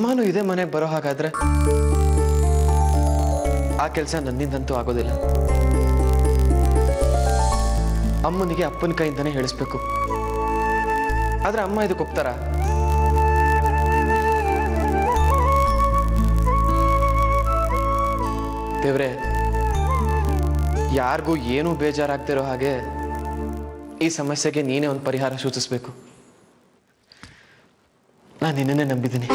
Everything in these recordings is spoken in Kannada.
ಅಮ್ಮನೂ ಇದೇ ಮನೆಗೆ ಬರೋ ಹಾಗಾದ್ರೆ ಆ ಕೆಲಸ ನನ್ನಿಂದಂತೂ ಆಗೋದಿಲ್ಲ. ಅಮ್ಮನಿಗೆ ಅಪ್ಪನ ಕೈಯಿಂದನೇ ಹೇಳಿಸ್ಬೇಕು. ಆದ್ರೆ ಅಮ್ಮ ಇದಕ್ಕೆ ಒಪ್ತಾರ? ದೇವ್ರೆ, ಯಾರಿಗೂ ಏನೂ ಬೇಜಾರಾಗ್ತಿರೋ ಹಾಗೆ ಈ ಸಮಸ್ಯೆಗೆ ನೀನೇ ಒಂದು ಪರಿಹಾರ ಸೂಚಿಸ್ಬೇಕು. ನಾನು ನಿನ್ನನ್ನೇ ನಂಬಿದ್ದೀನಿ.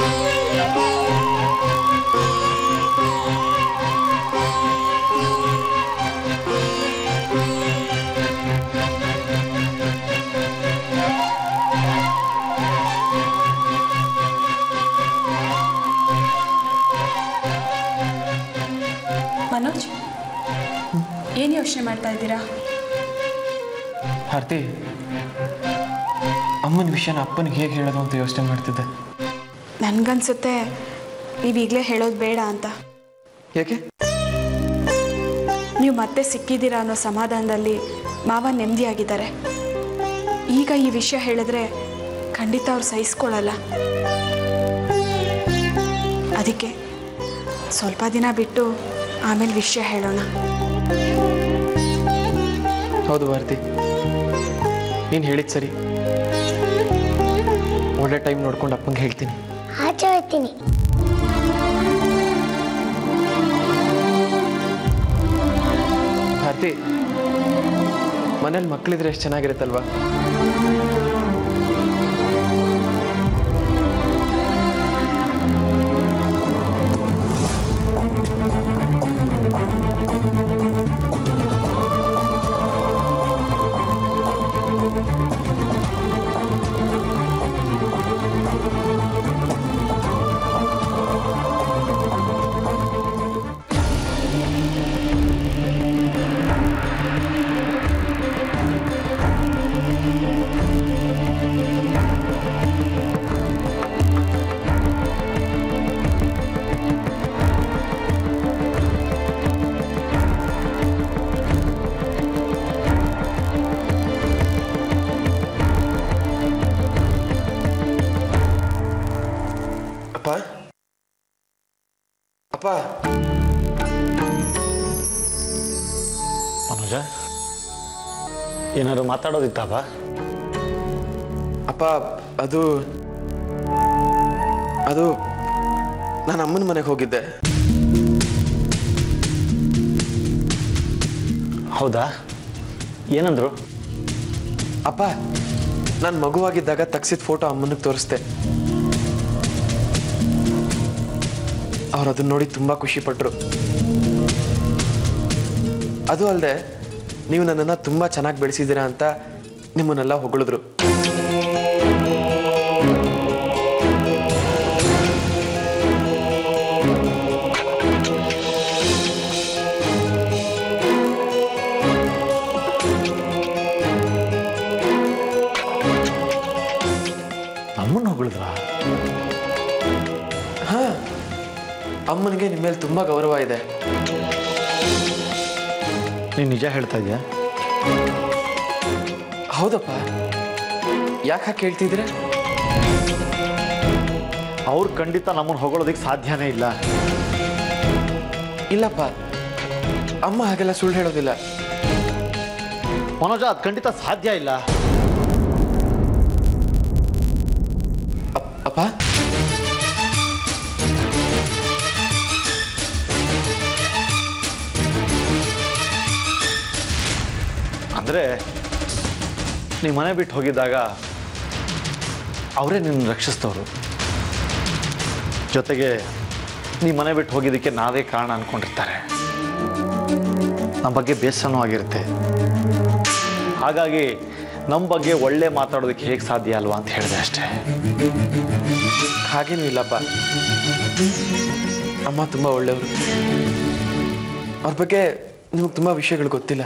ಮನೋಜ್, ಏನು ಯೋಚನೆ ಮಾಡ್ತಾ ಇದ್ದೀರಾ? ಭಾರತಿ, ಅಮ್ಮನ ವಿಷಯನ ಅಪ್ಪನಿಗೆ ಹೇಗೆ ಹೇಳೋದು ಅಂತ ಯೋಚನೆ ಮಾಡ್ತಿದ್ದೆ. ನನ್ಗನ್ಸುತ್ತೆ ನೀವೀಗಲೇ ಹೇಳೋದು ಬೇಡ ಅಂತ. ಯಾಕೆ? ನೀವು ಮತ್ತೆ ಸಿಕ್ಕಿದ್ದೀರಾ ಅನ್ನೋ ಸಮಾಧಾನದಲ್ಲಿ ಮಾವ ನೆಮ್ಮದಿಯಾಗಿದ್ದಾರೆ. ಈಗ ಈ ವಿಷಯ ಹೇಳಿದ್ರೆ ಖಂಡಿತ ಅವ್ರು ಸಹಿಸ್ಕೊಳ್ಳಲ್ಲ. ಅದಕ್ಕೆ ಸ್ವಲ್ಪ ದಿನ ಬಿಟ್ಟು ಆಮೇಲೆ ವಿಷಯ ಹೇಳೋಣ. ಹೌದು ಭಾರತಿ, ನೀನು ಹೇಳಿದ್ ಸರಿ. ಒಳ್ಳೆ ಟೈಮ್ ನೋಡ್ಕೊಂಡು ಅಪ್ಪಂಗೆ ಹೇಳ್ತೀನಿ. ಆಚೆ ಹೋಗ್ತೀನಿ. ಭಾರತಿ, ಮನೇಲಿ ಮಕ್ಕಳಿದ್ರೆ ಎಷ್ಟು ಚೆನ್ನಾಗಿರುತ್ತಲ್ವಾ? ಅಪ್ಪ, ಮನೋಜ, ಏನಾದ್ರು ಮಾತಾಡೋದಿತ್ತಪ್ಪ? ಅಪ್ಪ, ಅದು ಅದು ನಾನು ಅಮ್ಮನ ಮನೆಗೆ ಹೋಗಿದ್ದೆ. ಹೌದಾ? ಏನಂದ್ರು? ಅಪ್ಪ, ನಾನು ಮಗುವಾಗಿದ್ದಾಗ ತೆಗ್ಸಿದ ಫೋಟೋ ಅಮ್ಮನಿಗೆ ತೋರಿಸ್ದೆ. ಅವ್ರು ಅದನ್ನ ನೋಡಿ ತುಂಬಾ ಖುಷಿ ಪಟ್ರು. ಅದು ಅಲ್ಲದೆ ನೀವು ನನ್ನನ್ನು ತುಂಬಾ ಚೆನ್ನಾಗಿ ಬೆಳೆಸಿದ್ದೀರಾ ಅಂತ ನಿಮ್ಮನ್ನೆಲ್ಲ ಹೊಗಳಿದ್ರು. ನಮ್ಮನ್ನು ಹೊಗಳಿದ್ರಾ? ಹಾ, ಅಮ್ಮನಿಗೆ ನಿಮ್ಮ ಮೇಲೆ ತುಂಬಾ ಗೌರವ ಇದೆ. ನೀನು ನಿಜ ಹೇಳ್ತಾ ಇದೆಯಾ? ಹೌದಪ್ಪ. ಯಾಕೆ ಕೇಳ್ತಿದ್ರೆ? ಅವ್ರು ಖಂಡಿತ ನಮ್ಮನ್ನು ಹೊಗಳೋದಕ್ಕೆ ಸಾಧ್ಯನೇ ಇಲ್ಲ. ಇಲ್ಲಪ್ಪ, ಅಮ್ಮ ಹಾಗೆಲ್ಲ ಸುಳ್ಳು ಹೇಳೋದಿಲ್ಲ. ಮನೋಜ, ಅದು ಖಂಡಿತ ಸಾಧ್ಯ ಇಲ್ಲ. ಅಪ್ಪ, ಅಂದರೆ ನೀವು ಮನೆ ಬಿಟ್ಟು ಹೋಗಿದ್ದಾಗ ಅವರೇ ನಿನ್ನ ರಕ್ಷಿಸ್ತವ್ರು. ಜೊತೆಗೆ ನೀವು ಮನೆ ಬಿಟ್ಟು ಹೋಗಿದ್ದಕ್ಕೆ ನಾವೇ ಕಾರಣ ಅಂದ್ಕೊಂಡಿರ್ತಾರೆ. ನಮ್ಮ ಬಗ್ಗೆ ಬೇಸರನೂ ಆಗಿರುತ್ತೆ. ಹಾಗಾಗಿ ನಮ್ಮ ಬಗ್ಗೆ ಒಳ್ಳೆ ಮಾತಾಡೋದಕ್ಕೆ ಹೇಗೆ ಸಾಧ್ಯ ಅಲ್ವಾ ಅಂತ ಹೇಳಿದೆ ಅಷ್ಟೇ. ಹಾಗೇನೂ ಇಲ್ಲಪ್ಪ. ಅಮ್ಮ ತುಂಬ ಒಳ್ಳೆಯವರು. ಅವ್ರ ಬಗ್ಗೆ ನಿಮಗೆ ತುಂಬ ವಿಷಯಗಳು ಗೊತ್ತಿಲ್ಲ.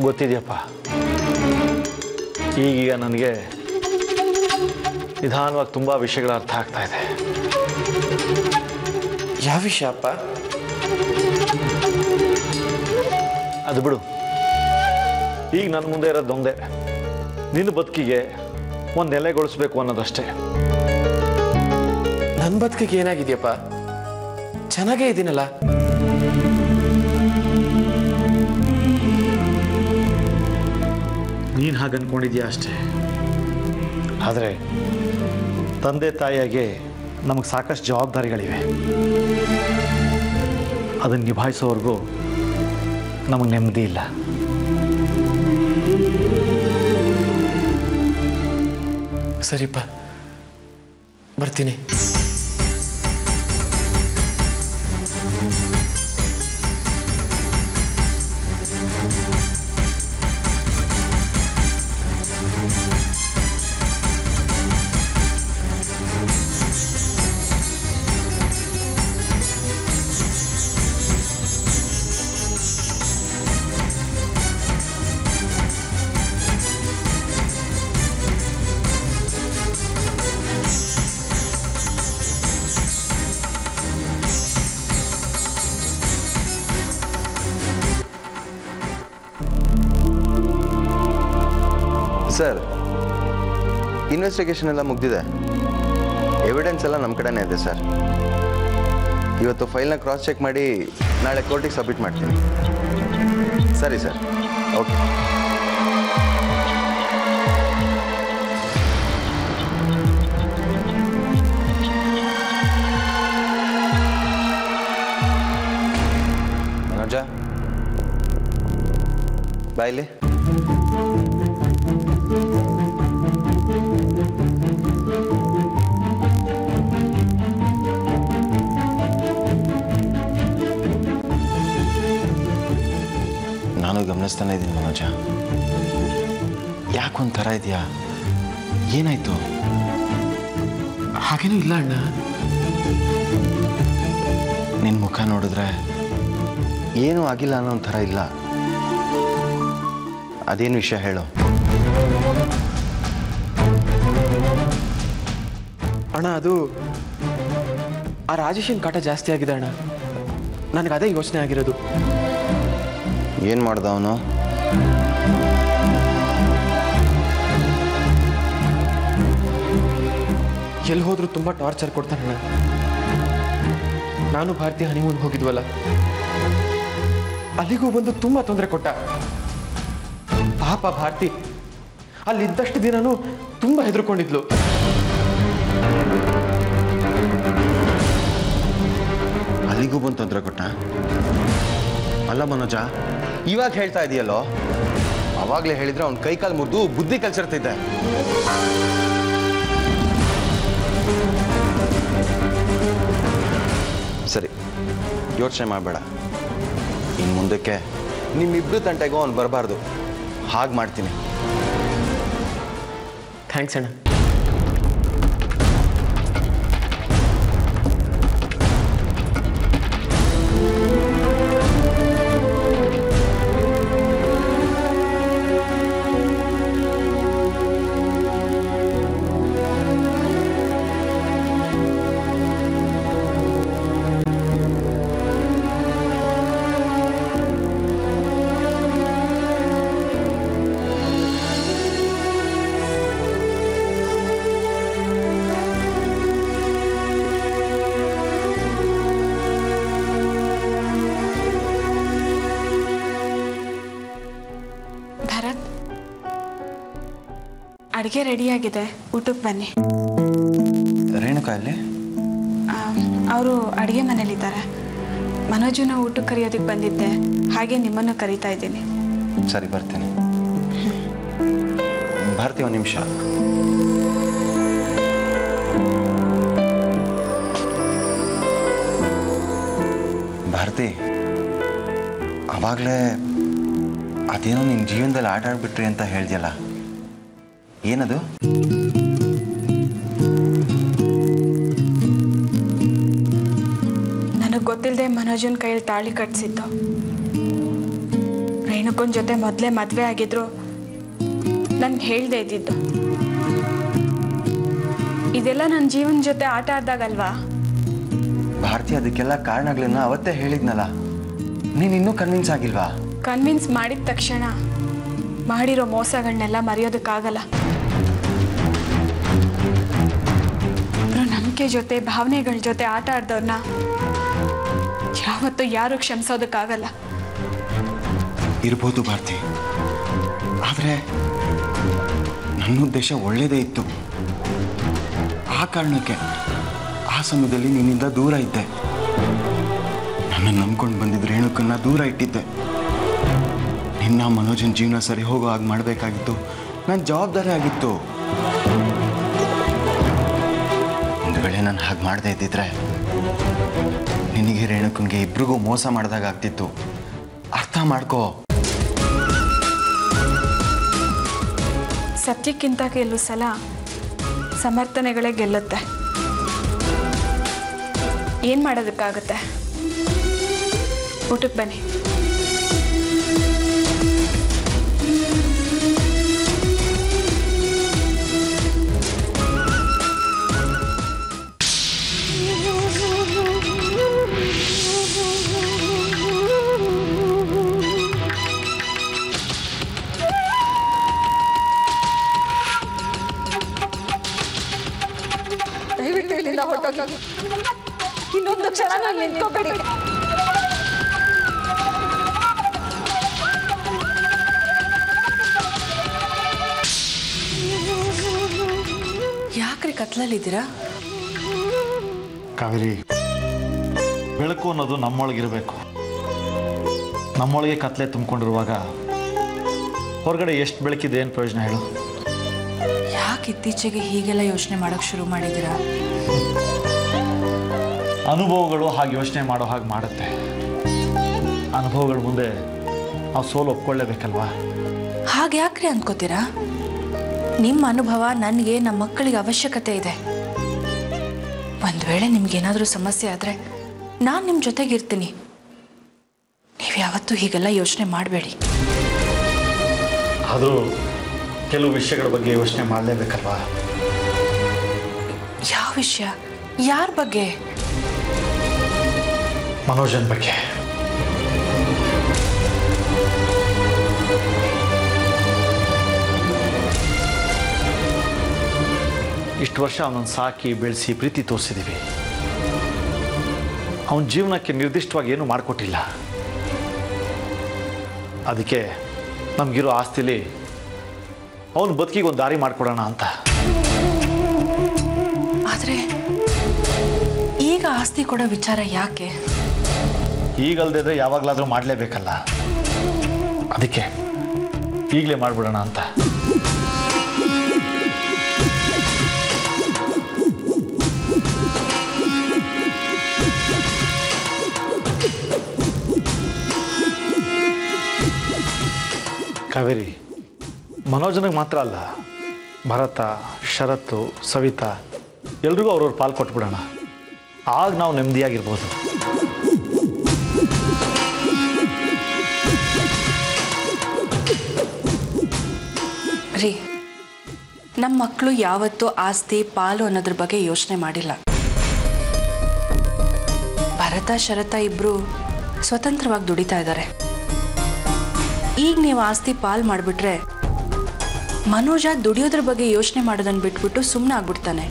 ಗೊತ್ತಿದೆಯಪ್ಪ. ಈಗೀಗ ನನಗೆ ನಿಧಾನವಾಗಿ ತುಂಬ ವಿಷಯಗಳು ಅರ್ಥ ಆಗ್ತಾ ಇದೆ. ಯಾವ ವಿಷಯ ಅಪ್ಪ? ಅದು ಬಿಡು. ಈಗ ನನ್ನ ಮುಂದೆ ಇರೋದೊಂದೇ, ನಿನ್ನ ಬದುಕಿಗೆ ಒಂದು ನೆಲೆಗೊಳಿಸ್ಬೇಕು ಅನ್ನೋದಷ್ಟೇ. ನನ್ನ ಬದುಕಿಗೆ ಏನಾಗಿದೆಯಪ್ಪ? ಚೆನ್ನಾಗೇ ಇದ್ದೀನಲ್ಲ. ನೀನು ಹಾಗೆ ಅನ್ಕೊಂಡಿದ್ಯಾ ಅಷ್ಟೇ. ಆದರೆ ತಂದೆ ತಾಯಿಯಾಗೆ ನಮಗೆ ಸಾಕಷ್ಟು ಜವಾಬ್ದಾರಿಗಳಿವೆ. ಅದನ್ನು ನಿಭಾಯಿಸೋವರೆಗೂ ನಮಗೆ ನೆಮ್ಮದಿ ಇಲ್ಲ. ಸರಿಪ್ಪ, ಬರ್ತೀನಿ. ಸರ್, ಇನ್ವೆಸ್ಟಿಗೇಷನ್ ಎಲ್ಲ ಮುಗ್ದಿದೆ. ಎವಿಡೆನ್ಸ್ ಎಲ್ಲ ನಮ್ಮ ಕಡೆನೇ ಇದೆ ಸರ್. ಇವತ್ತು ಫೈಲ್ನ ಕ್ರಾಸ್ ಚೆಕ್ ಮಾಡಿ ನಾಳೆ ಕೋರ್ಟಿಗೆ ಸಬ್ಮಿಟ್ ಮಾಡ್ತೀನಿ. ಸರಿ ಸರ್, ಓಕೆ. ಮನೋಜ, ಬಾಯ್ಲಿ. ನಾನು ಗಮನಿಸ್ತಾನೆ ಇದ್ದೀನಿ ಮನೋಜ. ಯಾಕೊಂಥರ ಇದೆಯಾ? ಏನಾಯ್ತು? ಹಾಗೇನೂ ಇಲ್ಲ ಅಣ್ಣ. ನಿನ್ನ ಮುಖ ನೋಡಿದ್ರೆ ಏನೂ ಆಗಿಲ್ಲ ಅನ್ನೋ ಒಂಥರ ಇಲ್ಲ. ಅದೇನು ವಿಷಯ ಹೇಳು. ಅಣ್ಣ, ಅದು ಆ ರಾಜೇಶನ್ ಕಾಟ ಜಾಸ್ತಿ ಆಗಿದೆ ಅಣ್ಣ. ನನಗೆ ಅದೇ ಯೋಚನೆ ಆಗಿರೋದು. ಏನು ಮಾಡ್ದ ಅವನು? ಎಲ್ಲಿ ಹೋದ್ರೂ ತುಂಬ ಟಾರ್ಚರ್ ಕೊಡ್ತಾನಣ್ಣ. ನಾನು ಭಾರತಿ ಹನಿಮೂನ್ ಹೋಗಿದ್ವಲ್ಲ, ಅಲ್ಲಿಗೂ ಬಂದು ತುಂಬ ತೊಂದರೆ ಕೊಟ್ಟ. ಪಾಪ ಭಾರತಿ ಅಲ್ಲಿದ್ದಷ್ಟು ದಿನನೂ ತುಂಬ ಹೆದರ್ಕೊಂಡಿದ್ಲು. ಅಲ್ಲಿಗೂ ಬಂದು ತೊಂದರೆ ಕೊಟ್ಟ? ಅಲ್ಲ ಮನೋಜ, ಇವಾಗ ಹೇಳ್ತಾ ಇದೆಯಲ್ಲೋ, ಅವಾಗಲೇ ಹೇಳಿದ್ರೆ ಅವ್ನ ಕೈಕಾಲು ಮುರಿದು ಬುದ್ಧಿ ಕಲ್ಸಿರ್ತಿದ್ದೆ. ಸರಿ, ಯೋಚನೆ ಮಾಡಬೇಡ. ಇನ್ನು ಮುಂದಕ್ಕೆ ನಿಮ್ಮಿಬ್ರು ತಂಟೆಗೂ ಅವ್ನು ಬರಬಾರ್ದು. ಹಾಗೆ ಮಾಡ್ತೀನಿ. ಥ್ಯಾಂಕ್ಸ್ ಅಣ್ಣ. ಅಡುಗೆ ರೆಡಿಯಾಗಿದೆ, ಊಟಕ್ಕೆ ಬನ್ನಿ. ರೇಣುಕಾ ಅಲ್ಲಿ? ಅವರು ಅಡುಗೆ ಮನೇಲಿದ್ದಾರೆ. ಮನೋಜನ ಊಟಕ್ಕೆ ಕರೆಯೋದಕ್ಕೆ ಬಂದಿದ್ದೆ, ಹಾಗೆ ನಿಮ್ಮನ್ನು ಕರೀತಾ ಇದ್ದೀನಿ. ಸರಿ, ಬರ್ತೀನಿ. ಭಾರತಿ, ಒಂದು ನಿಮಿಷ. ಭಾರತಿ, ಆವಾಗಲೇ ಅದೇನೋ ನಿನ್ನ ಜೀವನದಲ್ಲಿ ಆಟ ಆಡ್ಬಿಟ್ರಿ ಅಂತ ಹೇಳ್ದಲ್ಲ, ಏನದು? ನನಗೆ ಗೊತ್ತಿಲ್ಲದೆ ಮನೋಜನ ಕೈಯಲ್ಲಿ ತಾಳಿ ಕಟ್ಸಿದ್ದು. ರೇಣುಕನ ಜೊತೆ ಮೊದಲೇ ಮದುವೆ ಆಗಿದ್ರು, ನನ್ಗೆ ಹೇಳ್ದೆ ಇದ್ದಿದ್ದು. ಇದೆಲ್ಲ ನನ್ನ ಜೀವನ ಜೊತೆ ಆಟ ಆಡ್ದಾಗಲ್ವಾ? ಭಾರತಿ, ಅದಕ್ಕೆಲ್ಲ ಕಾರಣಗಳನ್ನ ಅವತ್ತೇ ಹೇಳಿದ್ನಲ್ಲ. ನೀನು ಇನ್ನೂ ಕನ್ವಿನ್ಸ್ ಆಗಿಲ್ವಾ? ಕನ್ವಿನ್ಸ್ ಮಾಡಿದ ತಕ್ಷಣ ಮಾಡಿರೋ ಮೋಸಗಳನ್ನೆಲ್ಲ ಮರೆಯೋದಕ್ಕಾಗಲ್ಲ. ನಂಬಿಕೆ ಜೊತೆ ಭಾವನೆಗಳ ಜೊತೆ ಆಟ ಆಡ್ದವ್ರನ್ನ ಯಾವತ್ತೂ ಯಾರು ಕ್ಷಮಿಸೋದಕ್ಕಾಗಲ್ಲ. ಇರ್ಬೋದು ಭಾರತಿ, ಆದರೆ ನನ್ನ ಉದ್ದೇಶ ಒಳ್ಳೆಯದೇ ಇತ್ತು. ಆ ಕಾರಣಕ್ಕೆ ಆ ಸಮಯದಲ್ಲಿ ನಿನ್ನಿಂದ ದೂರ ಇದ್ದೆ. ನನ್ನನ್ನು ನಂಬ್ಕೊಂಡು ಬಂದಿದ್ದ ರೇಣುಕನ್ನ ದೂರ ಇಟ್ಟಿದ್ದೆ. ನಿನ್ನ ಮನೋಜನ ಜೀವನ ಸರಿ ಹೋಗೋ ಹಾಗೆ ಮಾಡಬೇಕಾಗಿತ್ತು ನನ್ನ ಜವಾಬ್ದಾರಿ ಆಗಿತ್ತು. ಒಂದು ವೇಳೆ ನಾನು ಹಾಗೆ ಮಾಡದೇ ಇದ್ದಿದ್ರೆ ನಿನಗೆ ರೇಣುಕನ್ಗೆ ಇಬ್ರಿಗೂ ಮೋಸ ಮಾಡಿದಾಗ ಆಗ್ತಿತ್ತು. ಅರ್ಥ ಮಾಡ್ಕೋ. ಸತ್ಯಕ್ಕಿಂತ ಕೆಲವು ಸಲ ಸಮರ್ಥನೆಗಳೇ ಗೆಲ್ಲುತ್ತೆ. ಏನು ಮಾಡೋದಕ್ಕಾಗುತ್ತೆ? ಊಟಕ್ಕೆ ಬನ್ನಿ. ಇನ್ನೊಂದು ಕ್ಷಣ ನಾನು ನಿಂತ್ಕೋಬೇಡಿ. ಯಾಕ್ರಿ ಕತ್ಲಲ್ಲಿದ್ದೀರಾ? ಕಾವೇರಿ, ಬೆಳಕು ಅನ್ನೋದು ನಮ್ಮೊಳಗಿರಬೇಕು. ನಮ್ಮೊಳಗೆ ಕತ್ಲೆ ತುಂಬಿಕೊಂಡಿರುವಾಗ ಹೊರಗಡೆ ಎಷ್ಟು ಬೆಳಕಿದೆ ಏನು ಪ್ರಯೋಜನ ಹೇಳು? ಯಾಕೆ ಇತ್ತೀಚೆಗೆ ಹೀಗೆಲ್ಲ ಯೋಚನೆ ಮಾಡೋಕ್ಕೆ ಶುರು ಮಾಡಿದ್ದೀರಾ? ಅನುಭವಗಳು ಹಾಗೆ ಯೋಚನೆ ಮಾಡೋ ಹಾಗೆ ಮಾಡುತ್ತೆ. ಅನುಭವಗಳ ಮುಂದೆ ನಾವು ಸೋಲು ಒಪ್ಕೊಳ್ಳೇಬೇಕಲ್ವಾ? ಹಾಗೆ ಯಾಕ್ರಿ ಅಂದ್ಕೋತೀರಾ? ನಿಮ್ಮ ಅನುಭವ ನನಗೆ, ನಮ್ಮ ಮಕ್ಕಳಿಗೆ ಅವಶ್ಯಕತೆ ಇದೆ. ಒಂದು ವೇಳೆ ನಿಮ್ಗೇನಾದರೂ ಸಮಸ್ಯೆ ಆದರೆ ನಾನು ನಿಮ್ಮ ಜೊತೆಗಿರ್ತೀನಿ. ನೀವು ಯಾವತ್ತೂ ಹೀಗೆಲ್ಲ ಯೋಚನೆ ಮಾಡಬೇಡಿ. ಆದರೂ ಕೆಲವು ವಿಷಯಗಳ ಬಗ್ಗೆ ಯೋಚನೆ ಮಾಡಲೇಬೇಕಲ್ವಾ? ಯಾವ ವಿಷಯ? ಯಾರ ಬಗ್ಗೆ? ಮನೋಜನ್ ಬಗ್ಗೆ. ಇಷ್ಟು ವರ್ಷ ಅವನನ್ನು ಸಾಕಿ ಬೆಳೆಸಿ ಪ್ರೀತಿ ತೋರಿಸಿದ್ದೀವಿ. ಅವನ ಜೀವನಕ್ಕೆ ನಿರ್ದಿಷ್ಟವಾಗಿ ಏನೂ ಮಾಡಿಕೊಟ್ಟಿಲ್ಲ. ಅದಕ್ಕೆ ನಮಗಿರೋ ಆಸ್ತಿಲಿ ಅವನ ಬದುಕಿಗೆ ಒಂದು ದಾರಿ ಮಾಡಿಕೊಡೋಣ ಅಂತ. ಆದರೆ ಈಗ ಆಸ್ತಿ ಕೊಡೋ ವಿಚಾರ ಯಾಕೆ? ಈಗಲ್ದಿದ್ರೆ ಯಾವಾಗಲಾದರೂ ಮಾಡಲೇಬೇಕಲ್ಲ, ಅದಕ್ಕೆ ಈಗಲೇ ಮಾಡಿಬಿಡೋಣ ಅಂತ. ಕಾವೇರಿ, ಮನೋಜನಿಗೆ ಮಾತ್ರ ಅಲ್ಲ, ಭರತ, ಶರತ್ತು, ಸವಿತಾ ಎಲ್ರಿಗೂ ಅವ್ರವ್ರ ಪಾಲು ಕೊಟ್ಬಿಡೋಣ. ಆಗ ನಾವು ನೆಮ್ಮದಿಯಾಗಿರ್ಬೋದು. ರೀ, ನಮ್ಮ ಮಕ್ಕಳು ಯಾವತ್ತೂ ಆಸ್ತಿ ಪಾಲು ಅನ್ನೋದ್ರ ಬಗ್ಗೆ ಯೋಚನೆ ಮಾಡಿಲ್ಲ. ಭರತ, ಶರತ ಇಬ್ಬರು ಸ್ವತಂತ್ರವಾಗಿ ದುಡಿತಾ ಇದ್ದಾರೆ. ಈಗ ನೀವು ಆಸ್ತಿ ಪಾಲು ಮಾಡಿಬಿಟ್ರೆ ಮನೋಜ ದುಡಿಯೋದ್ರ ಬಗ್ಗೆ ಯೋಚನೆ ಮಾಡೋದನ್ನು ಬಿಟ್ಬಿಟ್ಟು ಸುಮ್ಮನೆ ಆಗ್ಬಿಡ್ತಾನೆ.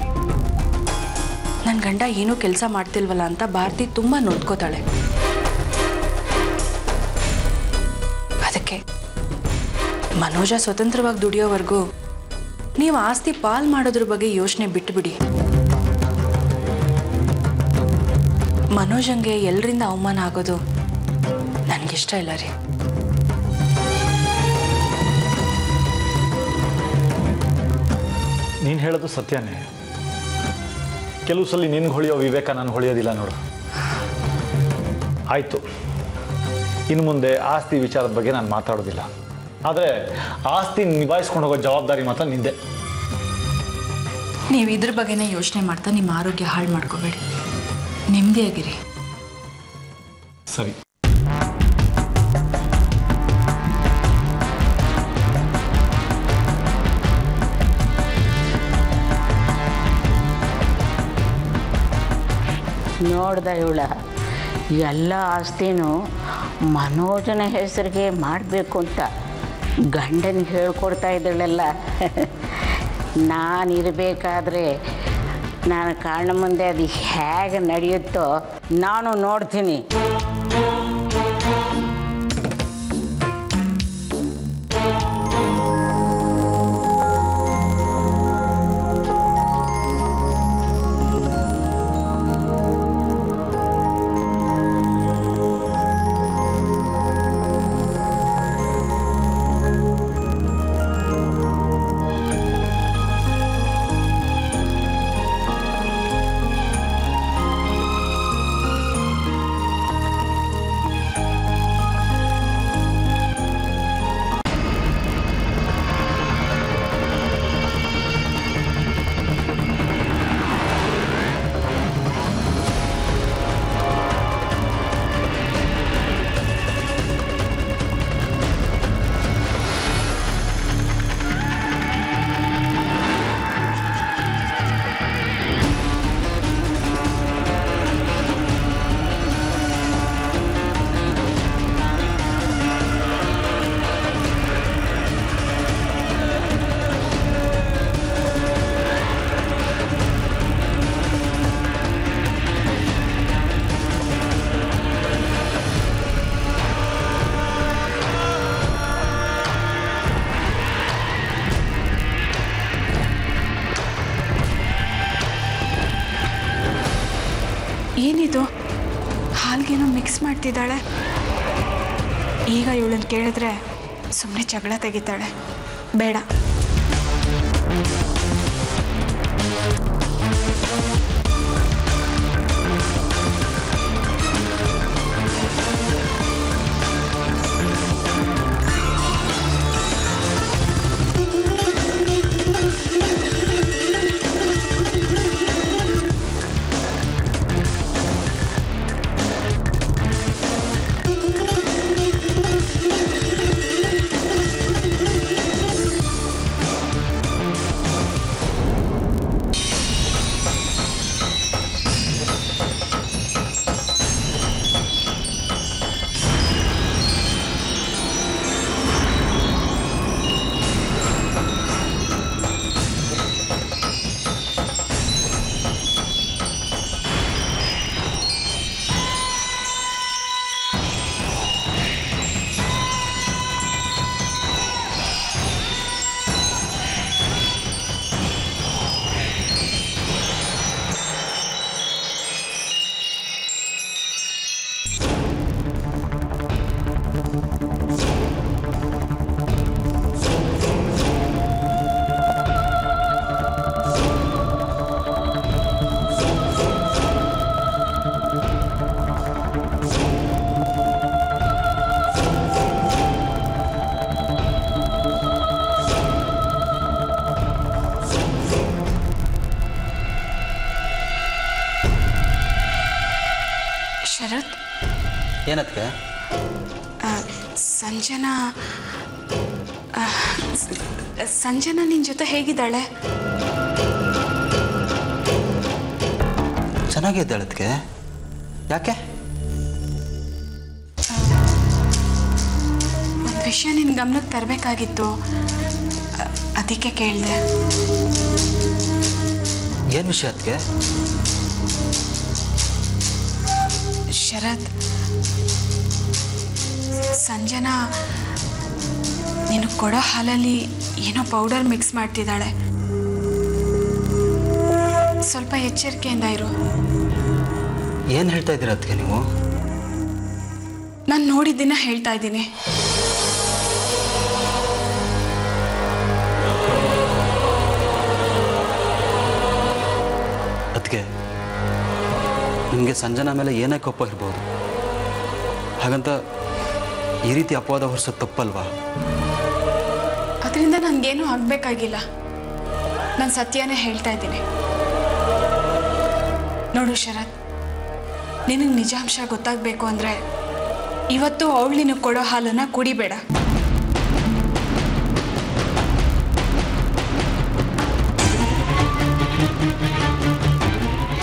ನನ್ನ ಗಂಡ ಏನೂ ಕೆಲಸ ಮಾಡ್ತಿಲ್ವಲ್ಲ ಅಂತ ಭಾರತಿ ತುಂಬ ನೊಂದ್ಕೋತಾಳೆ. ಅದಕ್ಕೆ ಮನೋಜ ಸ್ವತಂತ್ರವಾಗಿ ದುಡಿಯೋವರೆಗೂ ನೀವು ಆಸ್ತಿ ಪಾಲು ಮಾಡೋದ್ರ ಬಗ್ಗೆ ಯೋಚನೆ ಬಿಟ್ಟುಬಿಡಿ. ಮನೋಜಂಗೆ ಎಲ್ಲರಿಂದ ಅವಮಾನ ಆಗೋದು ನನಗಿಷ್ಟ ಇಲ್ಲ ರೀ. ನೀನು ಹೇಳೋದು ಸತ್ಯನೇ. ಕೆಲವು ಸಲ ನಿನ್ಗೆ ಹೊಳೆಯೋ ವಿವೇಕ ನನಗೆ ಹೊಳೆಯೋದಿಲ್ಲ ನೋಡು. ಆಯಿತು, ಇನ್ನು ಮುಂದೆ ಆಸ್ತಿ ವಿಚಾರದ ಬಗ್ಗೆ ನಾನು ಮಾತಾಡೋದಿಲ್ಲ. ಆದರೆ ಆಸ್ತಿ ನಿಭಾಯಿಸ್ಕೊಂಡು ಹೋಗೋ ಜವಾಬ್ದಾರಿ ಮಾತ್ರ ನಿಂದೆ. ನೀವು ಇದ್ರ ಬಗ್ಗೆನೇ ಯೋಚನೆ ಮಾಡ್ತಾ ನಿಮ್ಮ ಆರೋಗ್ಯ ಹಾಳು ಮಾಡ್ಕೋಬೇಡಿ. ನೆಮ್ಮದಿಯಾಗಿರಿ. ಸರಿ. ನೋಡ್ದ ಇವಳ ಎಲ್ಲ ಆಸ್ತಿನೂ ಮನೋಜನ ಹೆಸರಿಗೆ ಮಾಡಬೇಕು ಅಂತ ಗಂಡನಿಗೆ ಹೇಳ್ಕೊಡ್ತಾ ಇದ್ದಳಲ್ಲ. ನಾನಿರಬೇಕಾದ್ರೆ ನಾನು ಕಾರಣ ಮುಂದೆ ಅದು ಹೇಗೆ ನಡೆಯುತ್ತೋ ನಾನು ನೋಡ್ತೀನಿ. ಏನಿದು ಹಾಲ್ಗೇನೋ ಮಿಕ್ಸ್ ಮಾಡ್ತಿದ್ದಾಳೆ. ಈಗ ಇವಳನ್ನು ಕೇಳಿದ್ರೆ ಸುಮ್ಮನೆ ಜಗಳ ತೆಗಿತಾಳೆ. ಬೇಡ. ಶರತ್, ಏನಕ್ಕೆ ಸಂಜನಾ ನಿನ್ನ ಜೊತೆ ಹೇಗಿದ್ದಾಳೆ? ಚೆನ್ನಾಗಿದ್ದಾಳೆ ಅದಕ್ಕೆ. ಯಾಕೆ? ಒಂದು ವಿಷಯ ನಿನ್ನ ಗಮನಕ್ಕೆ ತರಬೇಕಾಗಿತ್ತು, ಅದಕ್ಕೆ ಕೇಳಿದೆ. ಏನು ವಿಷಯ ಅದಕ್ಕೆ? ಶರತ್, ಸಂಜನಾ ನೀನು ಕೊಡೋ ಹಾಲಲ್ಲಿ ಏನೋ ಪೌಡರ್ ಮಿಕ್ಸ್ ಮಾಡ್ತಿದ್ದಾಳೆ. ಸ್ವಲ್ಪ ಎಚ್ಚರಿಕೆಯಿಂದ ಇರು. ಏನು ಹೇಳ್ತಾ ಇದ್ದೀರ ಅದಕ್ಕೆ ನೀವು? ನಾನು ನೋಡಿದ್ದನ್ನ ಹೇಳ್ತಾ ಇದ್ದೀನಿ. ಅದಕ್ಕೆ ನಿಮಗೆ ಸಂಜನಾ ಮೇಲೆ ಏನೇ ಕೋಪ ಇರ್ಬೋದು, ಹಾಗಂತ ಈ ರೀತಿ ಅಪವಾದ ಹೊರಿಸೋದು ತಪ್ಪಲ್ವಾ? ಅದರಿಂದ ನನಗೇನೂ ಆಗಬೇಕಾಗಿಲ್ಲ. ನಾನು ಸತ್ಯನೇ ಹೇಳ್ತಾ ಇದ್ದೀನಿ. ನೋಡು ಶರತ್, ನಿನಗೆ ನಿಜಾಂಶ ಗೊತ್ತಾಗಬೇಕು ಅಂದರೆ ಇವತ್ತು ಅವಳು ನಿನಗೆ ಕೊಡೋ ಹಾಲನ್ನು ಕುಡಿಬೇಡ.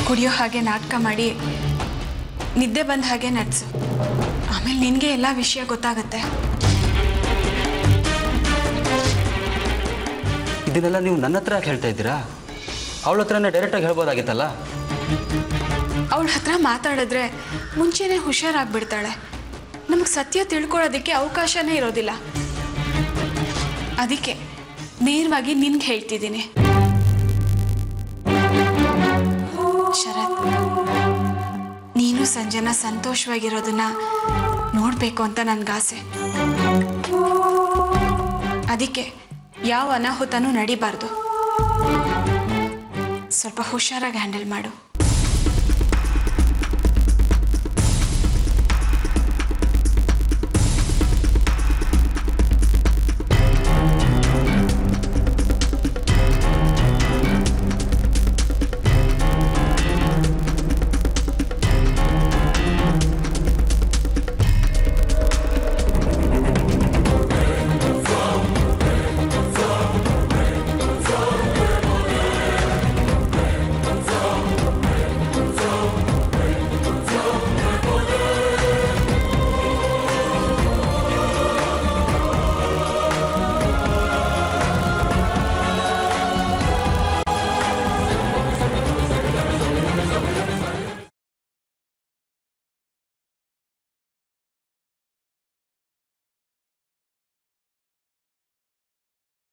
ಕುಡಿಯೋ ಹಾಗೆ ನಾಟಕ ಮಾಡಿ ನಿದ್ದೆ ಬಂದ ಹಾಗೆ ನಡ್ಸು. ಆಮೇಲೆ ನಿನಗೆ ಎಲ್ಲ ವಿಷಯ ಗೊತ್ತಾಗುತ್ತೆ. ಇದನ್ನೆಲ್ಲ ನೀವು ನನ್ನ ಹತ್ರ ಯಾಕೆ ಹೇಳ್ತಾ ಇದ್ದೀರಾ? ಅವಳ ಹತ್ರನೇ ಡೈರೆಕ್ಟಾಗಿ ಹೇಳ್ಬೋದಾಗಿತ್ತಲ್ಲ. ಅವಳ ಹತ್ರ ಮಾತಾಡಿದ್ರೆ ಮುಂಚೆನೇ ಹುಷಾರಾಗ್ಬಿಡ್ತಾಳೆ. ನಮಗೆ ಸತ್ಯ ತಿಳ್ಕೊಳ್ಳೋದಕ್ಕೆ ಅವಕಾಶನೇ ಇರೋದಿಲ್ಲ. ಅದಕ್ಕೆ ನೇರವಾಗಿ ನಿನ್ಗೆ ಹೇಳ್ತಿದ್ದೀನಿ. ಶರತ್, ನೀನು ಸಂಜನಾ ಸಂತೋಷವಾಗಿರೋದನ್ನ ನೋಡಬೇಕು ಅಂತ ನನಗಾಸೆ. ಅದಕ್ಕೆ ಯಾವ ಅನಾಹುತನೂ ನಡಿಬಾರ್ದು. ಸ್ವಲ್ಪ ಹುಷಾರಾಗಿ ಹ್ಯಾಂಡಲ್ ಮಾಡು.